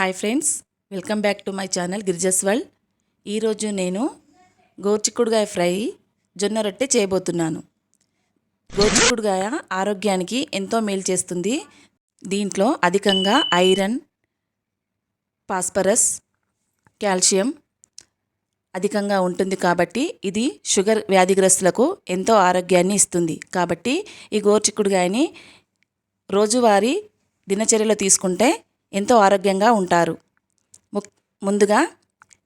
Hi friends, welcome back to my channel Girija's world. ఈరోజు నేను గోరుచిక్కుడుగాయ fry జొన్న రొట్టె చేయబోతున్నాను. గోరుచిక్కుడుగాయ ఆరోగ్యానికి ఎంతో మేలు చేస్తుంది. దీంట్లో అధికంగా ఐరన్, ఫాస్ఫరస్, కాల్షియం అధికంగా ఉంటుంది కాబట్టి ఇది షుగర్ వ్యాధిగ్రస్తులకు ఎంతో ఆరోగ్యాన్ని ఇస్తుంది. కాబట్టి ఈ గోరుచిక్కుడుగాయని రోజువారీ దినచర్యలో తీసుకుంటే ఎంతో ఆరోగ్యంగా ఉంటారు. ముందుగా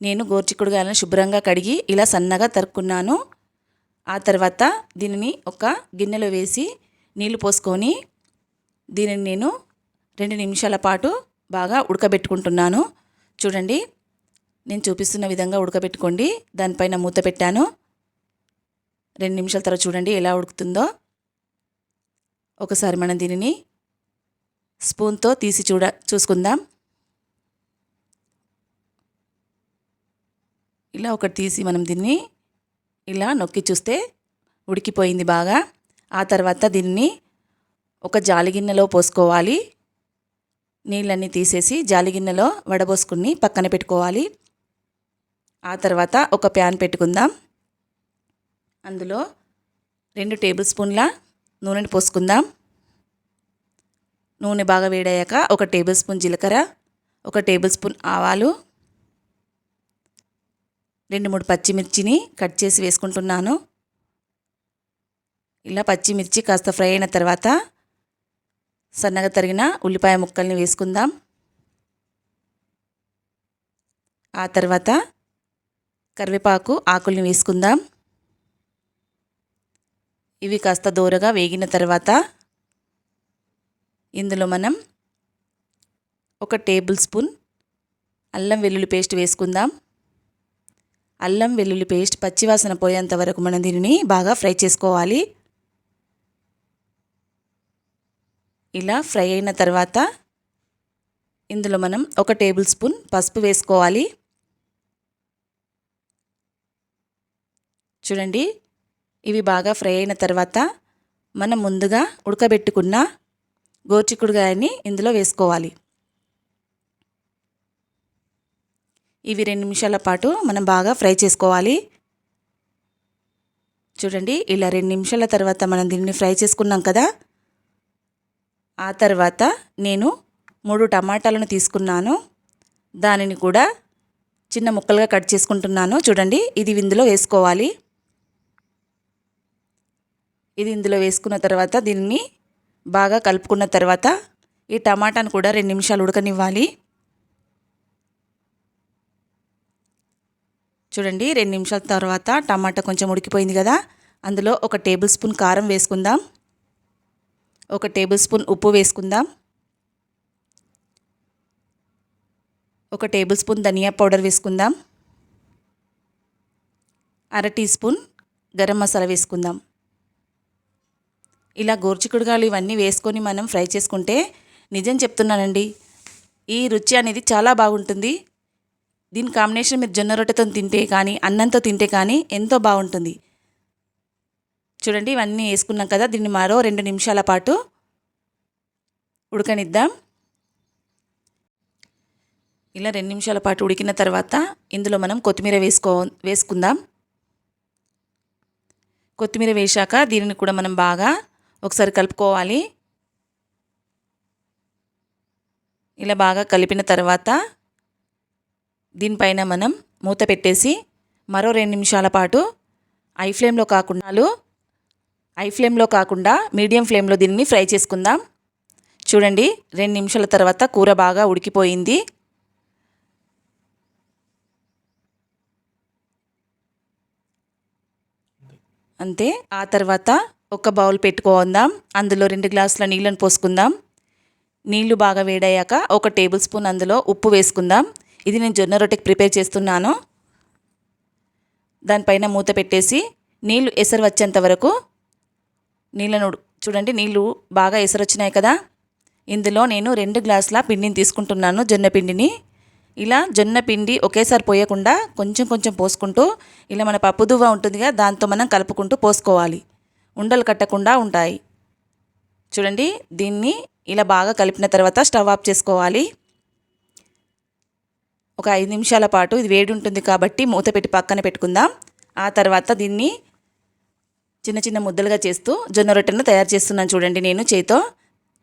నేను గోరుచిక్కుడుగాయలను శుభ్రంగా కడిగి ఇలా సన్నగా తరుక్కున్నాను. ఆ తర్వాత దీనిని ఒక గిన్నెలో వేసి నీళ్లు పోసుకొని దీనిని నేను 2 నిమిషాల పాటు బాగా ఉడకబెట్టుకుంటున్నాను. చూడండి, నేను చూపిస్తున్న విధంగా ఉడకబెట్టుకోండి. దానిపైన మూత పెట్టాను. 2 నిమిషాల తర్వాత చూడండి ఎలా ఉడుకుతుందో. ఒకసారి మనం దీనిని స్పూన్తో తీసి చూసుకుందాం. ఇలా ఒకటి తీసి మనం దీన్ని ఇలా నొక్కి చూస్తే ఉడికిపోయింది బాగా. ఆ తర్వాత దీన్ని ఒక జాలిగిన్నెలో పోసుకోవాలి. నీళ్ళన్నీ తీసేసి జాలిగిన్నెలో వడబోసుకుని పక్కన పెట్టుకోవాలి. ఆ తర్వాత ఒక ప్యాన్ పెట్టుకుందాం. అందులో 2 టేబుల్ స్పూన్ల నూనెని పోసుకుందాం. నూనె బాగా వేడయ్యాక 1 టేబుల్ స్పూన్ జీలకర్ర, 1 టేబుల్ స్పూన్ ఆవాలు, 2-3 పచ్చిమిర్చిని కట్ చేసి వేసుకుంటున్నాను. ఇలా పచ్చిమిర్చి కాస్త ఫ్రై అయిన తర్వాత సన్నగా తరిగిన ఉల్లిపాయ ముక్కల్ని వేసుకుందాం. ఆ తర్వాత కరివేపాకు ఆకుల్ని వేసుకుందాం. ఇవి కాస్త దోరగా వేగిన తర్వాత ఇందులో మనం 1 టేబుల్ స్పూన్ అల్లం వెల్లుల్లి పేస్ట్ వేసుకుందాం. అల్లం వెల్లుల్లి పేస్ట్ పచ్చివాసన పోయేంత వరకు మనం దీనిని బాగా ఫ్రై చేసుకోవాలి. ఇలా ఫ్రై అయిన తర్వాత ఇందులో మనం 1 టేబుల్ స్పూన్ పసుపు వేసుకోవాలి. చూడండి, ఇవి బాగా ఫ్రై అయిన తర్వాత మనం ముందుగా ఉడకబెట్టుకున్న గోరుచిక్కుడుగాయని ఇందులో వేసుకోవాలి. ఇవి 2 నిమిషాల పాటు మనం బాగా ఫ్రై చేసుకోవాలి. చూడండి, ఇలా 2 నిమిషాల తర్వాత మనం దీన్ని ఫ్రై చేసుకున్నాం కదా. ఆ తర్వాత నేను 3 టమాటాలను తీసుకున్నాను. దానిని కూడా చిన్న ముక్కలుగా కట్ చేసుకుంటున్నాను. చూడండి, ఇది ఇందులో వేసుకోవాలి. ఇది ఇందులో వేసుకున్న తర్వాత దీన్ని బాగా కలుపుకున్న తర్వాత ఈ టమాటాను కూడా 2 నిమిషాలు ఉడకనివ్వాలి. చూడండి, 2 నిమిషాల తర్వాత టమాటా కొంచెం ఉడికిపోయింది కదా. అందులో 1 టేబుల్ స్పూన్ కారం వేసుకుందాం. 1 టేబుల్ స్పూన్ ఉప్పు వేసుకుందాం. 1 టేబుల్ స్పూన్ ధనియా పౌడర్ వేసుకుందాం. 1/2 టీ స్పూన్ గరం మసాలా వేసుకుందాం. ఇలా గోరుచిక్కుడుగాయలు ఇవన్నీ వేసుకొని మనం ఫ్రై చేసుకుంటే నిజం చెప్తున్నానండి, ఈ రుచి అనేది చాలా బాగుంటుంది. దీని కాంబినేషన్ మీరు జొన్న రొట్టెతో తింటే కానీ అన్నంతో తింటే కానీ ఎంతో బాగుంటుంది. చూడండి, ఇవన్నీ వేసుకున్నాం కదా. దీన్ని మరో 2 నిమిషాల పాటు ఉడకనిద్దాం. ఇలా 2 నిమిషాల పాటు ఉడికిన తర్వాత ఇందులో మనం కొత్తిమీర వేసుకుందాం. కొత్తిమీర వేశాక దీనిని కూడా మనం బాగా ఒకసారి కలుపుకోవాలి. ఇలా బాగా కలిపిన తర్వాత దీనిపైన మనం మూత పెట్టేసి మరో 2 నిమిషాల పాటు హై ఫ్లేమ్లో కాకుండా మీడియం ఫ్లేమ్లో దీన్ని ఫ్రై చేసుకుందాం. చూడండి, 2 నిమిషాల తర్వాత కూర బాగా ఉడికిపోయింది. అంతే. ఆ తర్వాత ఒక బౌల్ పెట్టుకుందాం. అందులో 2 గ్లాసుల నీళ్ళను పోసుకుందాం. నీళ్లు బాగా వేడయ్యాక 1 టేబుల్ స్పూన్ అందులో ఉప్పు వేసుకుందాం. ఇది నేను జొన్న రొట్టెకి ప్రిపేర్ చేస్తున్నాను. దానిపైన మూత పెట్టేసి నీళ్లు ఎసరు వచ్చేంత వరకు చూడండి, నీళ్లు బాగా ఎసరు వచ్చినాయి కదా. ఇందులో నేను 2 గ్లాసుల పిండిని తీసుకుంటున్నాను, జొన్న పిండిని. ఇలా జొన్న పిండి ఒకేసారి పోయకుండా కొంచెం కొంచెం పోసుకుంటూ ఇలా మన పప్పు దువ్వ ఉంటుందిగా, దాంతో మనం కలుపుకుంటూ పోసుకోవాలి. ఉండలు కట్టకుండా ఉంటాయి. చూడండి, దీన్ని ఇలా బాగా కలిపిన తర్వాత స్టవ్ ఆఫ్ చేసుకోవాలి. ఒక 5 నిమిషాల పాటు ఇది వేడి ఉంటుంది కాబట్టి మూత పెట్టి పక్కన పెట్టుకుందాం. ఆ తర్వాత దీన్ని చిన్న చిన్న ముద్దలుగా చేస్తూ జొన్న రొట్టెను తయారు చేస్తున్నాను చూడండి. నేను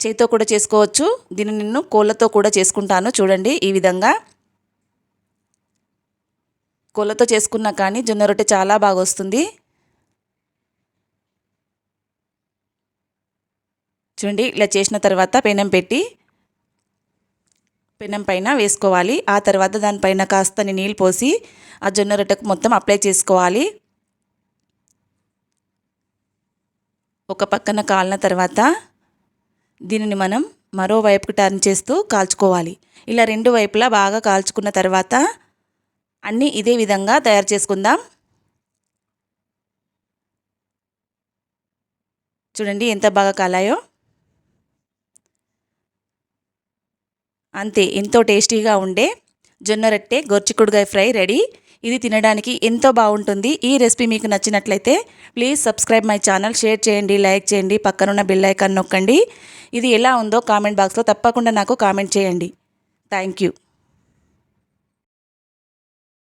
చేతితో కూడా చేసుకోవచ్చు. దీన్ని నేను కోళ్ళతో కూడా చేసుకుంటాను చూడండి. ఈ విధంగా కోళ్ళతో చేసుకున్నా కానీ జొన్న రొట్టె చాలా బాగా వస్తుంది. చూడండి, ఇలా చేసిన తర్వాత పెనం పెట్టి పెనం పైన వేసుకోవాలి. ఆ తర్వాత దానిపైన కాస్త నీళ్ళు పోసి ఆ జొన్న రొట్టెకు మొత్తం అప్లై చేసుకోవాలి. ఒక పక్కన కాలిన తర్వాత దీనిని మనం మరో వైపుకు టర్న్ చేస్తూ కాల్చుకోవాలి. ఇలా 2 వైపులా బాగా కాల్చుకున్న తర్వాత అన్నీ ఇదే విధంగా తయారు చేసుకుందాం. చూడండి ఎంత బాగా కాలాయో. అంతే, ఎంతో టేస్టీగా ఉండే జొన్న రొట్టె గోరుచిక్కుడుకాయ ఫ్రై రెడీ. ఇది తినడానికి ఎంతో బాగుంటుంది. ఈ రెసిపీ మీకు నచ్చినట్లయితే please subscribe my channel, share చేయండి, లైక్ చేయండి, పక్కనున్న బెల్ ఐకాన్ నొక్కండి. ఇది ఎలా ఉందో కామెంట్ బాక్స్లో తప్పకుండా నాకు కామెంట్ చేయండి. Thank you.